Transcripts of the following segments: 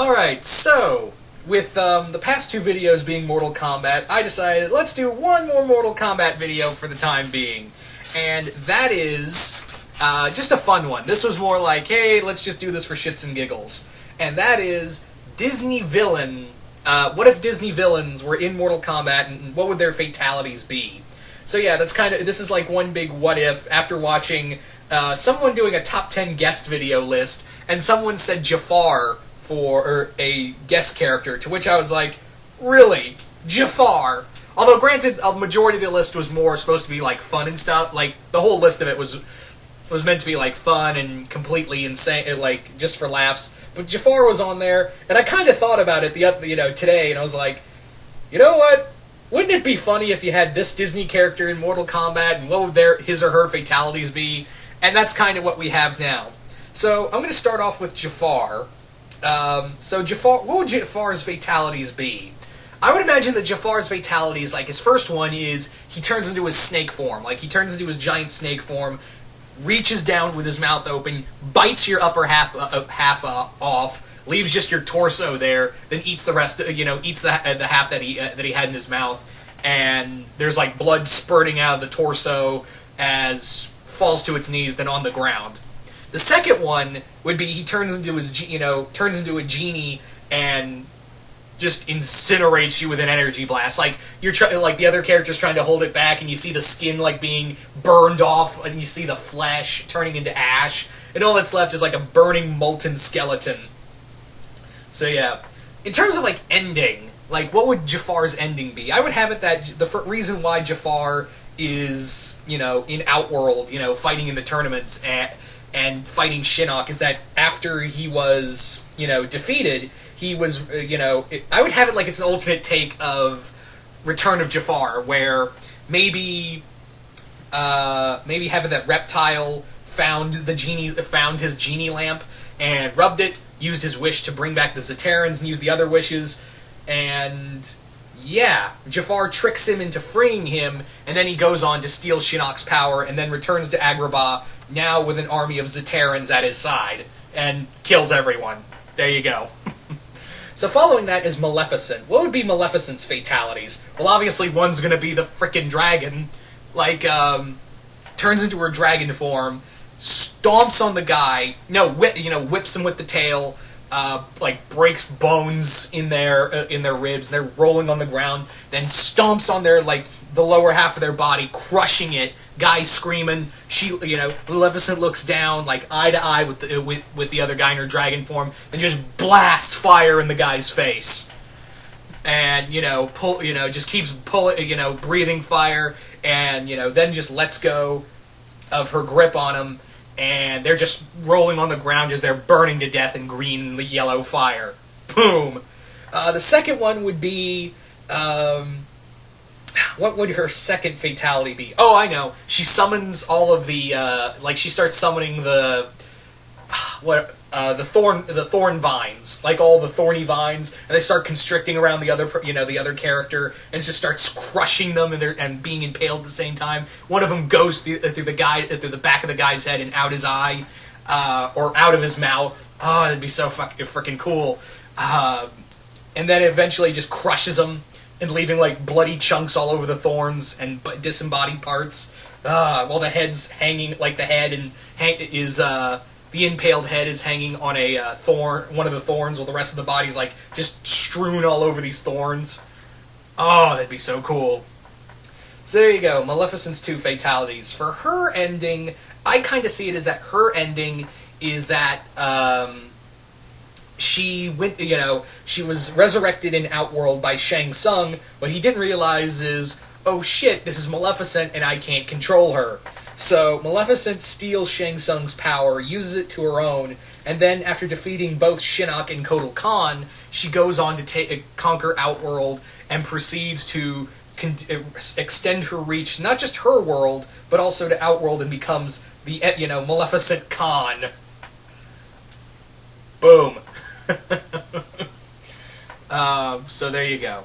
Alright, so, with the past two videos being Mortal Kombat, I decided let's do one more Mortal Kombat video for the time being. And that is just a fun one. This was more like, hey, let's just do this for shits and giggles. And that is Disney villain. What if Disney villains were in Mortal Kombat, and what would their fatalities be? So yeah, this is like one big what if after watching someone doing a top 10 guest video list, and someone said Jafar for a guest character, to which I was like, really? Jafar? Although granted, a majority of the list was more supposed to be like fun and stuff. Like the whole list of it was meant to be like fun and completely insane, like just for laughs. But Jafar was on there, and I kind of thought about it today, and I was like, you know what? Wouldn't it be funny if you had this Disney character in Mortal Kombat, and what would his or her fatalities be? And that's kind of what we have now. So I'm going to start off with Jafar. So Jafar, what would Jafar's fatalities be? I would imagine that Jafar's fatalities, like his first one is he turns into his snake form. Like he turns into his giant snake form, reaches down with his mouth open, bites your upper half off, leaves just your torso there, then eats the rest. Eats the half that he had in his mouth, and there's like blood spurting out of the torso as falls to its knees, then on the ground. The second one would be he turns into a genie and just incinerates you with an energy blast. Like like the other character's trying to hold it back, and you see the skin like being burned off, and you see the flesh turning into ash, and all that's left is like a burning molten skeleton. So yeah, in terms of like ending, like what would Jafar's ending be? I would have it that the reason why Jafar is in Outworld, fighting in the tournaments and fighting Shinnok is that after he was defeated, he was I would have it like it's an alternate take of Return of Jafar, where maybe having that reptile found his genie lamp and rubbed it, used his wish to bring back the Zaterrans, and used the other wishes, and yeah, Jafar tricks him into freeing him, and then he goes on to steal Shinnok's power, and then returns to Agrabah, now with an army of Zaterrans at his side, and kills everyone. There you go. So following that is Maleficent. What would be Maleficent's fatalities? Well, obviously one's gonna be the frickin' dragon, turns into her dragon form, stomps on the guy, whips him with the tail, breaks bones in their ribs, and they're rolling on the ground, then stomps on the lower half of their body, crushing it, guy screaming, Maleficent looks down, eye to eye with the other guy in her dragon form, and just blast fire in the guy's face. And, just keeps breathing fire, and, then just lets go of her grip on him, and they're just rolling on the ground as they're burning to death in green and yellow fire. Boom! The second one would be, what would her second fatality be? Oh, I know. She summons all of the, she starts summoning the thorn vines, like all the thorny vines, and they start constricting around the other character, and just starts crushing them, and being impaled at the same time. One of them goes through the back of the guy's head and out his eye, or out of his mouth. Oh, it'd be so freaking cool. And then eventually just crushes him, and leaving bloody chunks all over the thorns and disembodied parts. While the head's hanging, the head is the impaled head is hanging on a one of the thorns, while the rest of the body's just strewn all over these thorns. Oh, that'd be so cool. So there you go, Maleficent's two fatalities. For her ending, I kind of see it as that her ending is that she was resurrected in Outworld by Shang Tsung. What he didn't realize is, oh shit, this is Maleficent and I can't control her. So Maleficent steals Shang Tsung's power, uses it to her own, and then after defeating both Shinnok and Kotal Khan, she goes on to conquer Outworld and proceeds to extend her reach, not just her world, but also to Outworld, and becomes the Maleficent Khan. Boom. So there you go.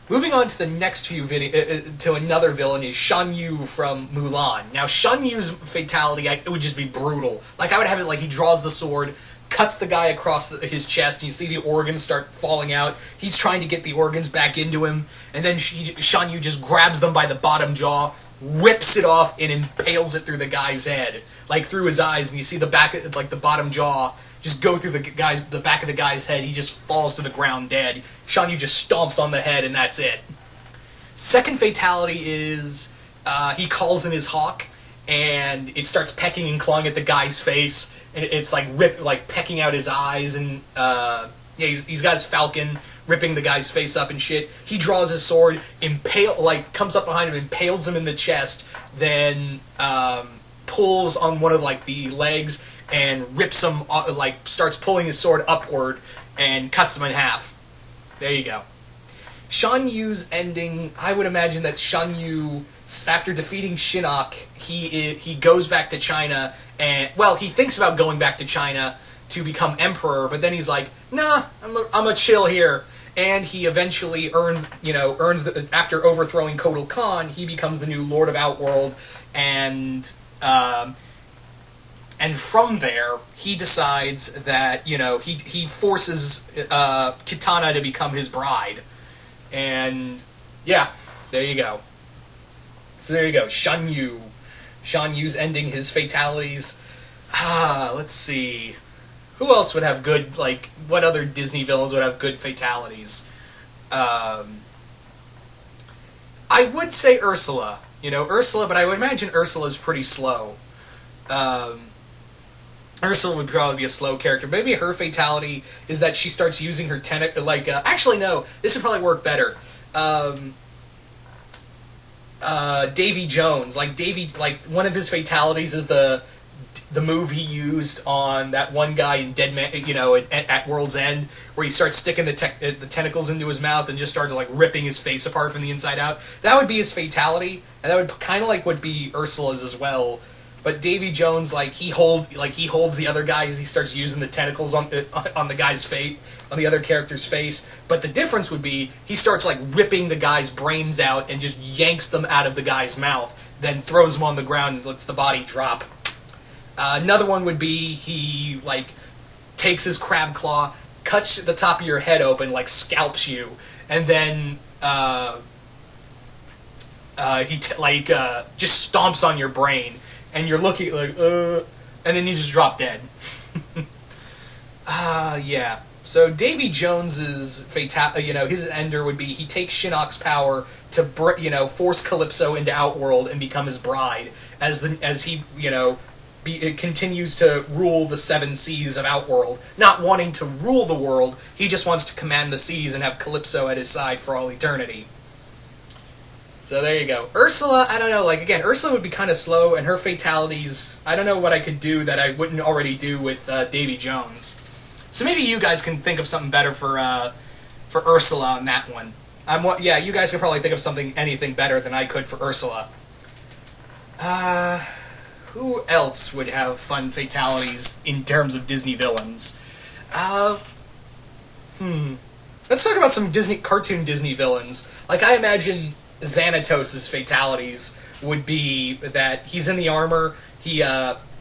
Moving on to the next few to another villain is Shan Yu from Mulan. Now, Shan Yu's fatality, it would just be brutal. I would have it he draws the sword, cuts the guy across his chest, and you see the organs start falling out. He's trying to get the organs back into him, and then Shan Yu just grabs them by the bottom jaw, whips it off, and impales it through the guy's head, like through his eyes, and you see the back, like the bottom jaw, just go through the back of the guy's head. He just falls to the ground dead. Shan Yu just stomps on the head, and that's it. Second fatality is he calls in his hawk, and it starts pecking and clawing at the guy's face, and it's like pecking out his eyes, and he's got his falcon ripping the guy's face up and shit. He draws his sword, comes up behind him, impales him in the chest, then pulls on one of the legs and rips him, starts pulling his sword upward and cuts him in half. There you go. Shan Yu's ending, I would imagine that Shan Yu, after defeating Shinnok, he goes back to China, and, well, he thinks about going back to China to become emperor, but then he's like, nah, I'm a chill here. And he eventually earns after overthrowing Kotal Khan, he becomes the new Lord of Outworld, and from there, he decides that, he forces Kitana to become his bride. And, yeah, there you go. So there you go, Shan Yu. Shan Yu's ending his fatalities. Let's see. Who else would have good, what other Disney villains would have good fatalities? I would say Ursula. Ursula, but I would imagine Ursula's pretty slow. Ursula would probably be a slow character. Maybe her fatality is that she starts using her actually, no. This would probably work better. Davey Jones. One of his fatalities is the move he used on that one guy in Dead Man, at World's End, where he starts sticking the tentacles into his mouth and just starts ripping his face apart from the inside out. That would be his fatality, and that would kind of would be Ursula's as well. But Davey Jones, he holds the other guy as he starts using the tentacles on the guy's face, on the other character's face. But the difference would be he starts ripping the guy's brains out and just yanks them out of the guy's mouth, then throws them on the ground and lets the body drop. Another one would be he takes his crab claw, cuts the top of your head open, scalps you, and then he just stomps on your brain. And you're looking and then you just drop dead. Yeah. So Davey Jones's his ender would be he takes Shinnok's power to force Calypso into Outworld and become his bride as he continues to rule the 7 seas of Outworld, not wanting to rule the world. He just wants to command the seas and have Calypso at his side for all eternity. So there you go. Ursula, I don't know, again, Ursula would be kind of slow, and her fatalities, I don't know what I could do that I wouldn't already do with Davey Jones. So maybe you guys can think of something better for Ursula on that one. You guys could probably think of anything better than I could for Ursula. Who else would have fun fatalities in terms of Disney villains? Let's talk about some cartoon Disney villains. I imagine Xanatos' fatalities would be that he's in the armor, he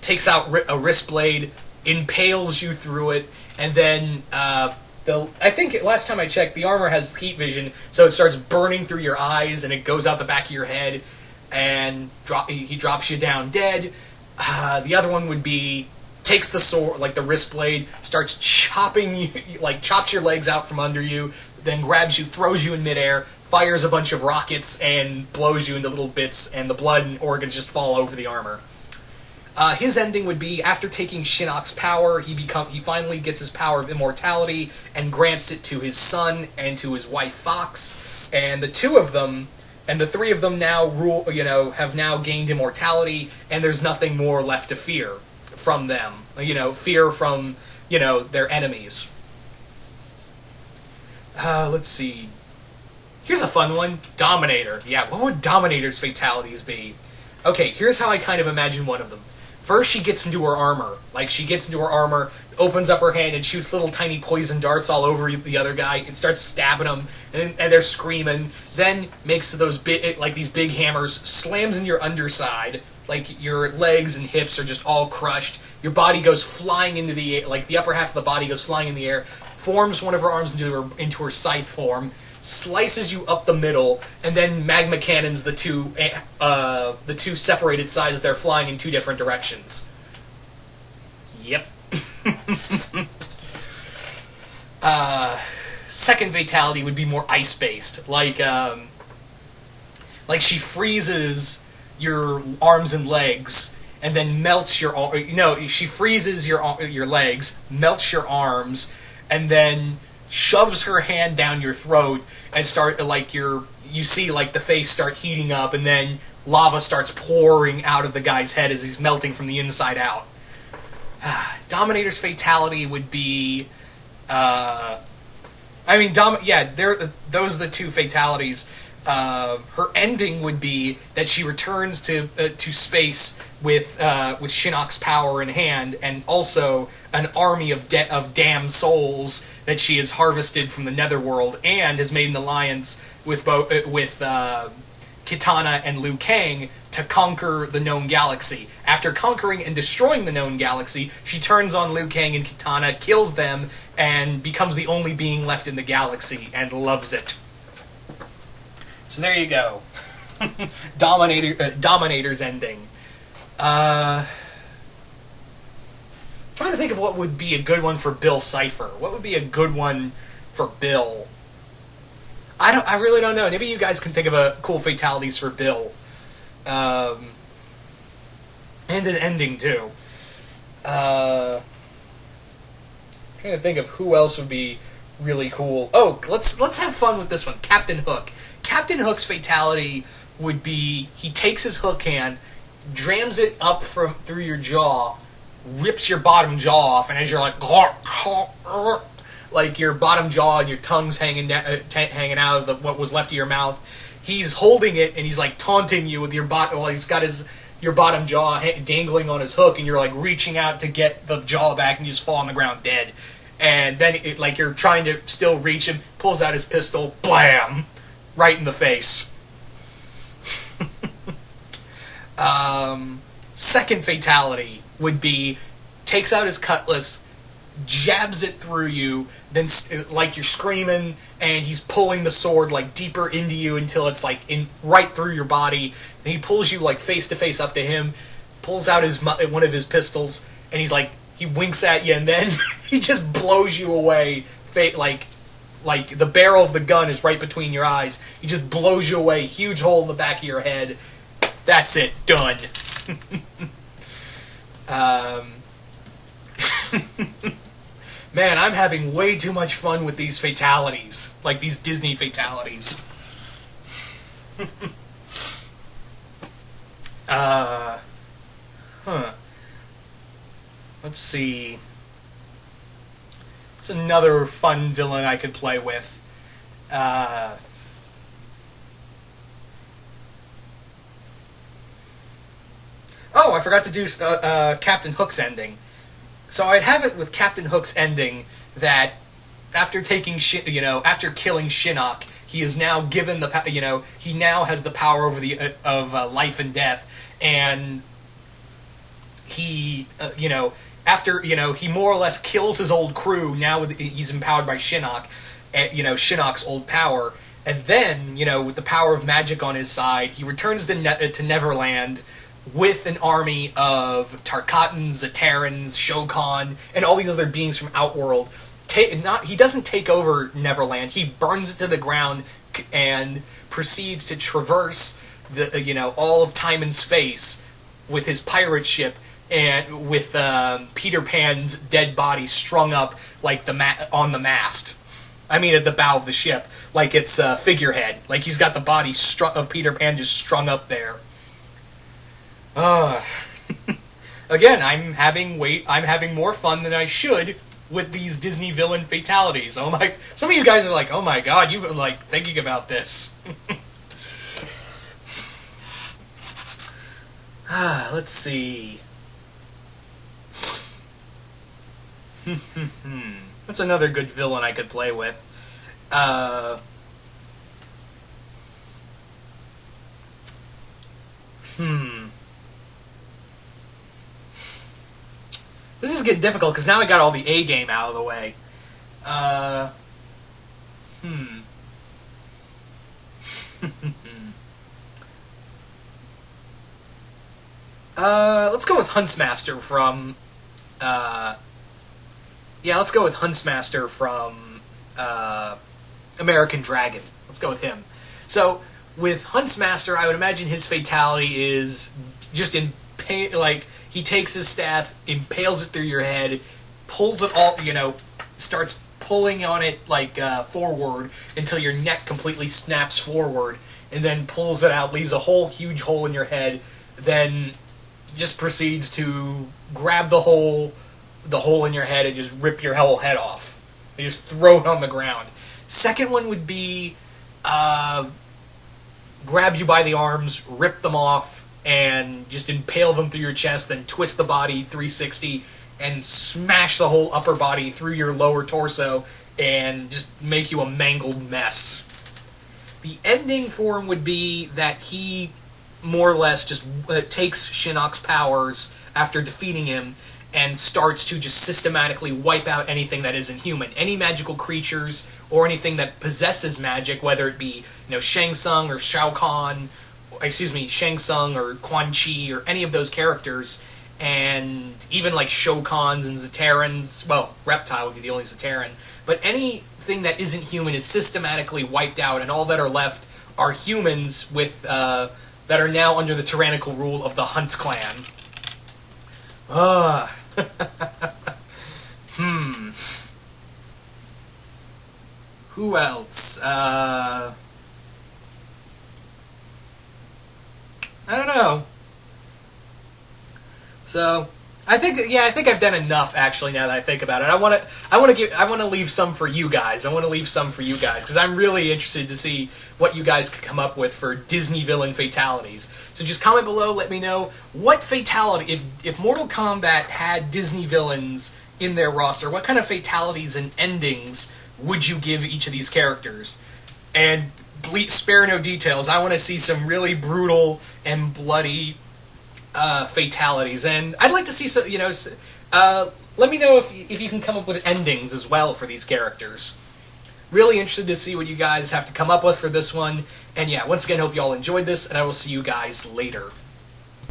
takes out a wrist blade, impales you through it, and then I think last time I checked, the armor has heat vision, so it starts burning through your eyes, and it goes out the back of your head, and he drops you down dead. The other one would be takes the sword, the wrist blade, starts chopping you, chops your legs out from under you, then grabs you, throws you in midair, fires a bunch of rockets, and blows you into little bits, and the blood and organs just fall over the armor. His ending would be, after taking Shinnok's power, he finally gets his power of immortality, and grants it to his son and to his wife Fox, and the 3 of them now have now gained immortality, and there's nothing more left to fear from them. Fear from, their enemies. Let's see. Here's a fun one. Dominator. Yeah, what would Dominator's fatalities be? Okay, here's how I kind of imagine one of them. First, she gets into her armor. She gets into her armor, opens up her hand and shoots little tiny poison darts all over the other guy and starts stabbing them, and they're screaming. Then makes those these big hammers, slams in your underside, like your legs and hips are just all crushed. Your body goes flying into the air, like the upper half of the body goes flying in the air, forms one of her arms into her scythe form, slices you up the middle, and then magma cannons the two separated sides. They're flying in two different directions. Yep. Second fatality would be more ice-based, like she freezes your arms and legs, and then melts your she freezes your legs, melts your arms, and then shoves her hand down your throat and you see the face start heating up, and then lava starts pouring out of the guy's head as he's melting from the inside out. Dominator's fatality would be, those are the two fatalities. Her ending would be that she returns to space with Shinnok's power in hand, and also an army of damned souls that she has harvested from the Netherworld, and has made an alliance with Kitana and Liu Kang to conquer the known galaxy. After conquering and destroying the known galaxy, she turns on Liu Kang and Kitana, kills them, and becomes the only being left in the galaxy, and loves it. So there you go. Dominator's ending. Trying to think of what would be a good one for Bill Cipher. What would be a good one for Bill? I really don't know. Maybe you guys can think of cool fatalities for Bill. And an ending too. Trying to think of who else would be really cool. Oh, let's have fun with this one. Captain Hook. Captain Hook's fatality would be he takes his hook hand, drams it up through your jaw, rips your bottom jaw off, and as you're like your bottom jaw and your tongue's hanging out of what was left of your mouth, he's holding it and he's taunting you with your bottom. Well, he's got your bottom jaw dangling on his hook, and you're reaching out to get the jaw back, and you just fall on the ground dead. And then you're trying to still reach him, pulls out his pistol, blam, right in the face. Second fatality would be takes out his cutlass, jabs it through you, then you're screaming, and he's pulling the sword deeper into you until it's right through your body. Then he pulls you face to face up to him, pulls out one of his pistols, and he winks at you, and then he just blows you away. Like the barrel of the gun is right between your eyes. He just blows you away. Huge hole in the back of your head. That's it. Done. Man, I'm having way too much fun with these fatalities. These Disney fatalities. Let's see. It's another fun villain I could play with. Oh, I forgot to do Captain Hook's ending. So I'd have it with Captain Hook's ending that after killing Shinnok, he is now given he now has the power over of life and death, and he after he more or less kills his old crew. Now he's empowered by Shinnok, Shinnok's old power, and then with the power of magic on his side, he returns to Neverland with an army of Tarkatans, Zatarans, Shokan, and all these other beings from Outworld. He doesn't take over Neverland. He burns it to the ground and proceeds to traverse all of time and space with his pirate ship, and with Peter Pan's dead body strung up on the mast. I mean, at the bow of the ship, like it's a figurehead. He's got the body of Peter Pan just strung up there. Again, I'm having more fun than I should with these Disney villain fatalities. Oh my! Some of you guys are like, "Oh my God, you've been thinking about this." Let's see. That's another good villain I could play with. This is getting difficult because now I got all the A game out of the way. Let's go with Huntsmaster from, yeah, let's go with Huntsmaster from, American Dragon. Let's go with him. So, with Huntsmaster, I would imagine his fatality is just like, he takes his staff, impales it through your head, pulls it all, starts pulling on it, like, forward, until your neck completely snaps forward, and then pulls it out, leaves a huge hole in your head, then just proceeds to grab the hole in your head and just rip your whole head off. They just throw it on the ground. Second one would be grab you by the arms, rip them off, and just impale them through your chest, then twist the body 360 and smash the whole upper body through your lower torso and just make you a mangled mess. The ending for him would be that he more or less just takes Shinnok's powers after defeating him and starts to just systematically wipe out anything that isn't human. Any magical creatures or anything that possesses magic, whether it be, Shang Tsung or Shang Tsung or Quan Chi or any of those characters, and even like Shokans and Zaterans. Well, Reptile would be the only Zateran, but anything that isn't human is systematically wiped out, and all that are left are humans with that are now under the tyrannical rule of the Hunts clan. Who else? I don't know. So, I think I've done enough, actually, now that I think about it. I want to leave some for you guys. Because I'm really interested to see what you guys could come up with for Disney villain fatalities. So just comment below, let me know what fatality, if Mortal Kombat had Disney villains in their roster, what kind of fatalities and endings would you give each of these characters? And spare no details. I want to see some really brutal and bloody fatalities, and I'd like to see some. Let me know if you can come up with endings as well for these characters. Really interested to see what you guys have to come up with for this one. And yeah, once again, hope you all enjoyed this, and I will see you guys later.